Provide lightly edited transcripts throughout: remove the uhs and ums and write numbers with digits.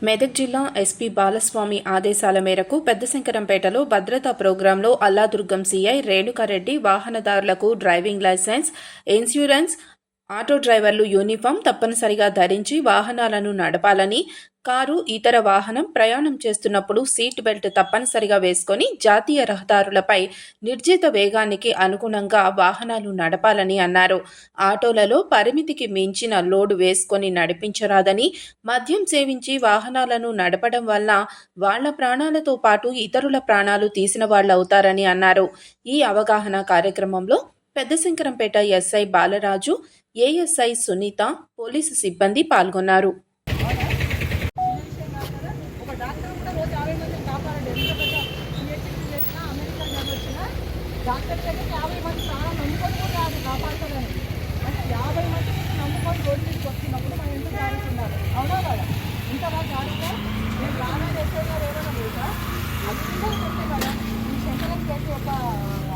మెదక్ జిల్లా ఎస్పీ బాలస్వామి ఆదేశాల మేరకు పెద్దశంకరంపేటలో భద్రతా ప్రోగ్రాంలో అల్లాదుర్గం సీఐ రేణుకారెడ్డి వాహనదారులకు డ్రైవింగ్ లైసెన్స్, ఇన్సూరెన్స్, ఆటో డ్రైవర్లు యూనిఫామ్ తప్పనిసరిగా ధరించి వాహనాలను నడపాలని, కారు, ఇతర వాహనం ప్రయాణం చేస్తున్నప్పుడు సీట్ బెల్ట్ తప్పనిసరిగా వేసుకొని జాతీయ రహదారులపై నిర్జిత వేగానికి అనుగుణంగా వాహనాలు నడపాలని అన్నారు. ఆటోలలో పరిమితికి మించిన లోడు వేసుకొని నడిపించరాదని, మద్యం సేవించి వాహనాలను నడపడం వల్ల వాళ్ల ప్రాణాలతో పాటు ఇతరుల ప్రాణాలు తీసిన వాళ్లవుతారని అన్నారు. ఈ అవగాహన కార్యక్రమంలో Peddashankarampet SI Balaraju, ASI Sunitha, police సిబ్బంది పాల్గొన్నారు. డాక్టర్ దగ్గర 50 మంది ప్రాణం నమ్ముకొని కూడా అది కాపాడుతుందని అంటే 50 మంది నమ్ముకొని రోడ్డు మీదకి వస్తున్నప్పుడు మనం ఎంత జాగ్రత్త ఉండాలి. అవునా కదా? ఇంత బాగా జాగ్రత్త నేను రానా చేసేగా ఏదైనా లేదా అందరూ చెప్పే కదా. ఈ శంకరం చేసి ఒక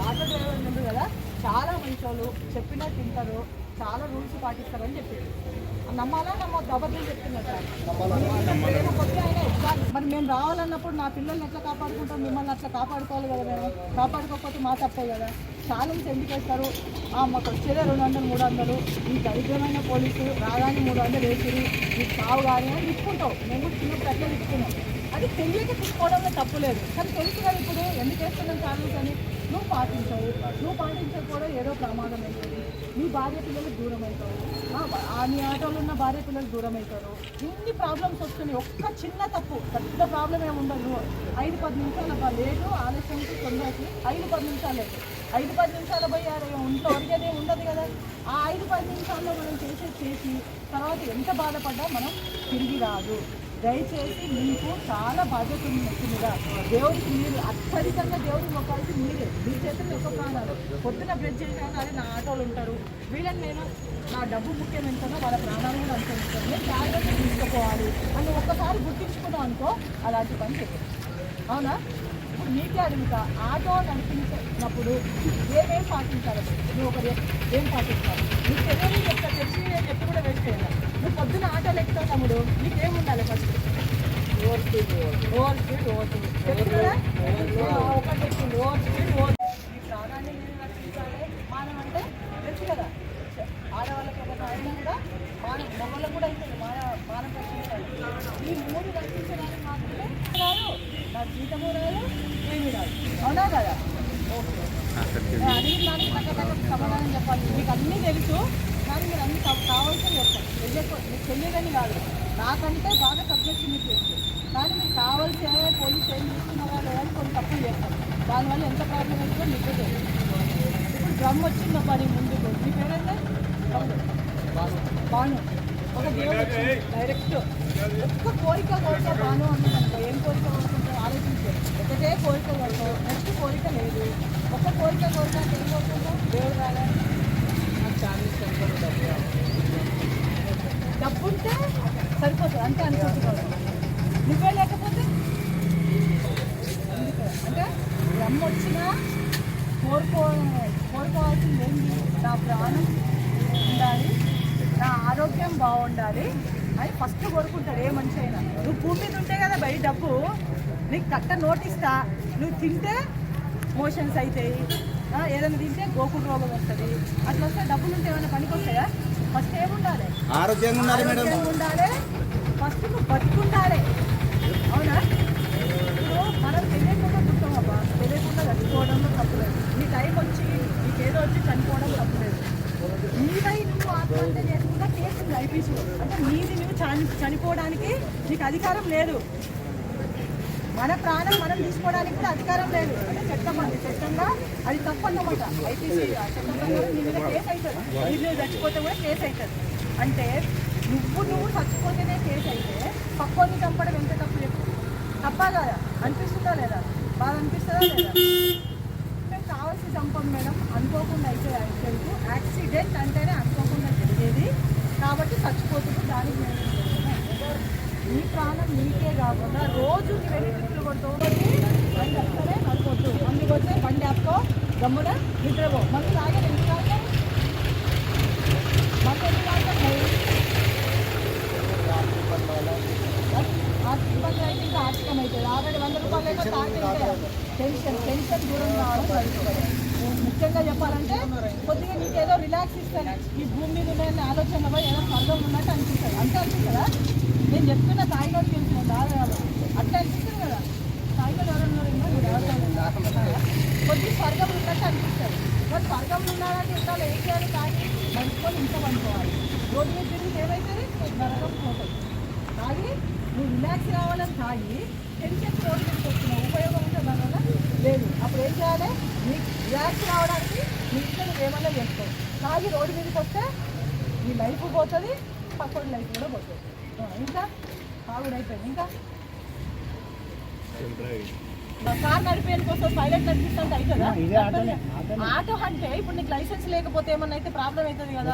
ఆటో డ్రైవర్ ఉంది కదా, చాలా మంచి వాళ్ళు, చెప్పినట్టు తింటారు, చాలా రూల్స్ పాటిస్తారని చెప్పారు. నమ్మాలా నమ్మొద్దు? అబద్ధం చెప్తున్నట్టు మరి మేము రావాలన్నప్పుడు నా పిల్లల్ని ఎట్లా కాపాడుకుంటాం? మిమ్మల్ని అట్లా కాపాడుకోవాలి కదా. మేము కాపాడుకోకపోతే మా తప్పే కదా. ఛాలెంజ్ ఎందుకు వేస్తారు? మాకు వచ్చేదే 200, 300, ఈ దరిద్రమైన పోలీసు రాగానే 300 వేసిరి, మీకు కావు కానీ అని తీసుకుంటావు. మేము కూడా చిన్నప్పుడు అట్లా తీసుకున్నాం. అది తెలియక తీసుకోవడంలో తప్పు లేదు, కానీ తెలుసు కదా ఇప్పుడు ఎందుకు వేస్తున్నాం ఛాలెంజ్ అని. నువ్వు పాటించకపోవడం ఏదో ప్రమాదం అవుతుంది. నీ భార్య పిల్లలకు దూరం అవుతావు, నీ ఆటోలో ఉన్న భార్య పిల్లలకు దూరం అవుతారు. ఇన్ని ప్రాబ్లమ్స్ వస్తున్నాయి. ఒక్క చిన్న తప్పు పెద్ద ప్రాబ్లం ఏమి ఉండదు. 5-10 నిమిషాల లేటు, ఆలస్యంకి తొందరకి 5-10 నిమిషాలు లేదు. 5-10 నిమిషాలు పోయి ఒంట్లో ఒరిగేదే ఉండదు కదా. ఆ 5-10 నిమిషాల్లో మనం చేసి తర్వాత ఎంత బాధపడ్డా మనం తిరిగి రాదు. దయచేసి మీకు చాలా బాధ్యత ఉంటుందిగా. దేవుడికి మీరు అత్యధికంగా దేవుడికి మొక్కాల్సి మీరే. మీ చేతుల్లో ఎక్కువ ప్రాణాలు. పొద్దున బ్లడ్ చేసినా అది నా ఆటోలు ఉంటారు. వీళ్ళని నేను నా డబ్బు ముఖ్యం ఎంతనో వాళ్ళ ప్రాణాలు కూడా అనుకుంటాను. నేను జాగ్రత్త తీసుకుపోవాలి అని ఒక్కసారి గుర్తించుకున్నాం అనుకో, అలాంటి పని చెప్పాను. అవునా? ఇప్పుడు మీకే అడుగుతా, ఆటో నడిపించినప్పుడు ఏమేం పాటించాలి? నువ్వు ఒకటి ఏం పాటించాలి? నీకు తెలియని చెప్తా, తెలిసి చెప్పి కూడా వేస్ట్ చేయాలి. నువ్వు పొద్దున ఆటోలు ఎక్కుతావు తమ్ముడు, నీకేం ఉండాలి? ఫస్ట్ ఓవర్ స్పీడ్ తెలుసు కదా. ఒకటి ఎక్కింది ఓవర్ స్పీడ్. ఈ ప్రాణాన్ని నేను రక్షించాలి. మానం అంటే తెలుసు కదా. ఆడవాళ్ళకి ఒక అయినా కూడా మానం, మొగళ్ళకు కూడా అవుతుంది మానం రక్షించాలి. ఈ 3 రక్షించడానికి మాత్రమే రాదు, నా జీతము రాదు, ఏమీ రాదు. అవునా కదా? ఓకే, అడిగిన దానికి తగ్గ సమాధానం చెప్పాలి. మీకు అన్నీ తెలుసు, కానీ మీరు అన్ని కావాల్సిన చెప్తారు. మీకు తెలియదని కాదు, నాకంటే బాగా సబ్జెక్ట్ మీకు తెలుసు. కానీ మీకు కావాల్సిన పోలీసు ఏం చూస్తున్నారా లేదని కొన్ని తప్పులు చేస్తారు. దానివల్ల ఎంత ప్రాబ్లం అవుతుందో మీకు తెలుసు. ఇప్పుడు డ్రమ్ వచ్చిందో పని ముందుకు. మీ పేరంటే బాను. ఒక దేవుడు వచ్చింది డైరెక్ట్. ఒక్క కోరిక బాను అన్నదనుకో, ఏం కోరిక కోరుకుంటావు ఆలోచించారు. ఒకటే కోరిక కోరుతావు, నెక్స్ట్ కోరిక లేదు. ఒక్క కోరిక కోరుతావు, ఏం కోరుకుంటావు? దేవుడు రాగానే నాకు ఛాలెంజ్ డబ్బు ఉంటే సరిపోతుంది అంతే అనుకుంటున్నాడు. నువ్వే లేకపోతే అంటే రమ్మ వచ్చినా కోరుకోవాల్సింది ఏంటి? నా ప్రాణం ఉండాలి, నా ఆరోగ్యం బాగుండాలి అని ఫస్ట్ కోరుకుంటాడు ఏ మనిషి అయినా. నువ్వు భూమి మీద ఉంటే కదా బయట డబ్బు, నీకు కట్ట నోటిస్తా. నువ్వు తింటే మోషన్స్ అవుతాయి, ఏదైనా తింటే గోకుడు రోగం వస్తుంది. అట్లా వస్తే డబ్బులు ఉంటే ఏమైనా పనికి వస్తాయా? ఫస్ట్ ఏముండాలి? ఆరోగ్యంగా ఉండాలి. ఫస్ట్ నువ్వు బతుకుండాలి. అవునా? ఇప్పుడు మనం తెలియకుండా పుట్టామబ్బా, తెలియకుండా చచ్చిపోవడంలో తప్పులేదు. నీ టైం వచ్చి నీకేదో వచ్చి చనిపోవడం తప్పులేదు. నీదై నువ్వు ఆత్మహత్య చేసుకుంటా కేసు ఉంది ఐపీసీ. అంటే నీది నువ్వు చనిపోవడానికి నీకు అధికారం లేదు. మన ప్రాణం మనం తీసుకోవడానికి కూడా అధికారం లేదు. అంటే చట్టంగా అది తప్పు అన్నమాట. ఐపీసీ చట్టం ప్రకారం నీ మీద కేసు అవుతుంది. నువ్వు చచ్చిపోతే కూడా కేసు అవుతుంది. అంటే నువ్వు చచ్చిపోతేనే కేసు అయితే పక్కోని చంపడం ఎంత తప్పు చెప్పు? తప్పా కదా? అనిపిస్తుందా లేదా? బాగా అనిపిస్తుందా లేదా? మేము కావాల్సి చంపం మేడం, అనుకోకుండా అయితే యాక్సిడెంట్ అంటేనే అనుకోకుండా జరిగేది కాబట్టి చచ్చిపోతుంది. దానికి మేము నీ ప్రాణం నీకే కాకుండా రోజు నీ వెళ్ళి ట్రిప్పులు కొడుతూ బండి వస్తేనే అనుకోవద్దు. మందు కొడితే బండి ఆపుకో, గమ్మున నిద్రపో. మందు తాగే ఎందుకు తాగుతాం? మందు ఎందుకు తాగుతాం? ఆర్థిక ఇబ్బంది అయితే ఇంకా ఆర్థికం అవుతుంది. ఆల్రెడీ 100 రూపాయలు అయితే తాగితే టెన్షన్ దూరం కావడం జరుగుతుంది. ముఖ్యంగా చెప్పాలంటే కొద్దిగా నీకు ఏదో రిలాక్స్ ఇస్తాను, ఈ భూమి మీద ఉన్న ఆలోచన పోయి ఏదో స్వర్గం ఉన్నట్టు అనిపిస్తుంది. అంతే అనిపిస్తుందా? నేను చెప్తున్నా తాగినోడు తెలిసిన దాదాపు అట్లా అనిపిస్తుంది కదా. తాగినోడు ఎవరన్నా కొద్ది స్వర్గం ఉన్నట్టు అనిపిస్తుంది. మరి స్వర్గంలో ఉన్నాడంటే ఇంకా ఏం చేయాలి? తాగి నడుచుకొని ఇంట్లో పండుకోవాలి. రోడ్డు మీద తిరిగి ఏమవుతుంది? నరకం పోతుంది. తాగి నువ్వు రిలాక్స్ కావాలని తాగి టెన్షన్ రోడ్డు మీదకి వస్తున్నావు, ఉపయోగం ఉంటే దానివల్ల లేదు. అప్పుడు ఏం చేయాలి? నీకు రిలాక్స్ రావడానికి నీ ఇంట్లో నువ్వు ఏమన్నా చేసుకోవు. తాగి రోడ్డు మీదకి వస్తే నీ లైఫ్ పోతుంది, పక్కడి లైఫ్ కూడా పోతుంది. ఇంకా తాగుడైపోయింది. ఇంకా కార్ నడిపేయడం కోసం పైలట్ నడిపిస్తుంటే అవుతుందా? ఆటో అంటే ఇప్పుడు నీకు లైసెన్స్ లేకపోతే ఏమన్నా అయితే ప్రాబ్లం అవుతుంది కదా.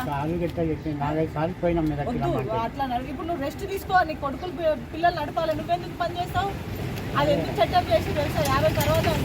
వద్దు అట్లా ఇప్పుడు నువ్వు రెస్ట్ తీసుకో, నీ కొడుకులు పిల్లలు నడపాలి, నువ్వెందుకు పని చేస్తావు? అది ఎందుకు సెటప్ చేసి తెలుసా 50 తర్వాత